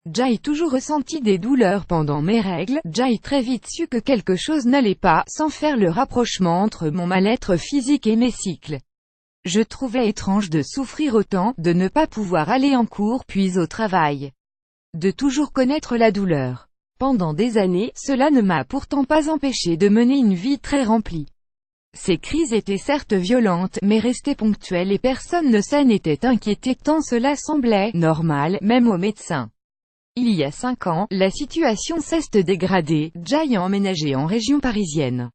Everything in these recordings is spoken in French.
J'ai toujours ressenti des douleurs pendant mes règles. J'ai très vite su que quelque chose n'allait pas, sans faire le rapprochement entre mon mal-être physique et mes cycles. Je trouvais étrange de souffrir autant, de ne pas pouvoir aller en cours puis au travail, de toujours connaître la douleur. Pendant des années, cela ne m'a pourtant pas empêché de mener une vie très remplie. Ces crises étaient certes violentes, mais restaient ponctuelles et personne ne s'en était inquiété tant cela semblait normal, même aux médecins. Il y a 5 ans, la situation s'est dégradée. J'ai emménagé en région parisienne.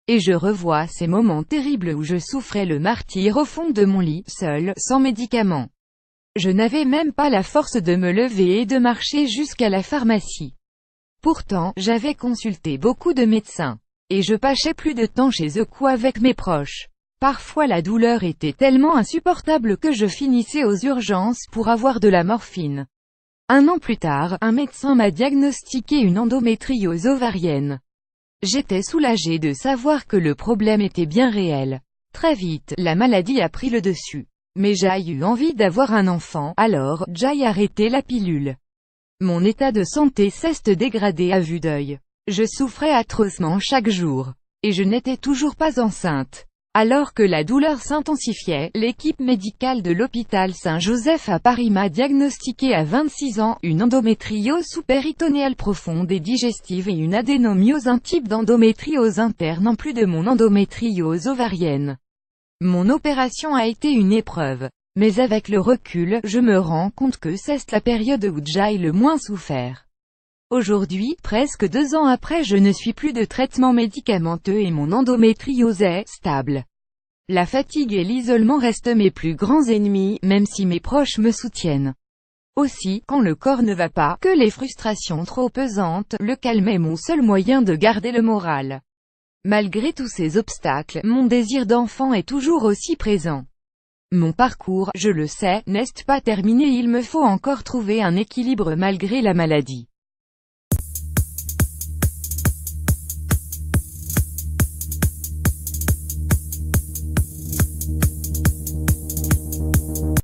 Et je revois ces moments terribles où je souffrais le martyre au fond de mon lit, seul, sans médicaments. Je n'avais même pas la force de me lever et de marcher jusqu'à la pharmacie. Pourtant, j'avais consulté beaucoup de médecins. Et je passais plus de temps chez eux qu'avec mes proches. Parfois la douleur était tellement insupportable que je finissais aux urgences pour avoir de la morphine. 1 an plus tard, un médecin m'a diagnostiqué une endométriose ovarienne. J'étais soulagée de savoir que le problème était bien réel. Très vite, la maladie a pris le dessus. Mais j'ai eu envie d'avoir un enfant, alors, j'ai arrêté la pilule. Mon état de santé s'est dégradé à vue d'œil. Je souffrais atrocement chaque jour. Et je n'étais toujours pas enceinte. Alors que la douleur s'intensifiait, l'équipe médicale de l'hôpital Saint-Joseph à Paris m'a diagnostiqué à 26 ans, une endométriose sous-péritonéale profonde et digestive et une adénomyose, un type d'endométriose interne en plus de mon endométriose ovarienne. Mon opération a été une épreuve. Mais avec le recul, je me rends compte que c'est la période où j'ai le moins souffert. Aujourd'hui, presque 2 ans après, je ne suis plus de traitement médicamenteux et mon endométriose est stable. La fatigue et l'isolement restent mes plus grands ennemis, même si mes proches me soutiennent. Aussi, quand le corps ne va pas, que les frustrations trop pesantes, le calme est mon seul moyen de garder le moral. Malgré tous ces obstacles, mon désir d'enfant est toujours aussi présent. Mon parcours, je le sais, n'est pas terminé, il me faut encore trouver un équilibre malgré la maladie.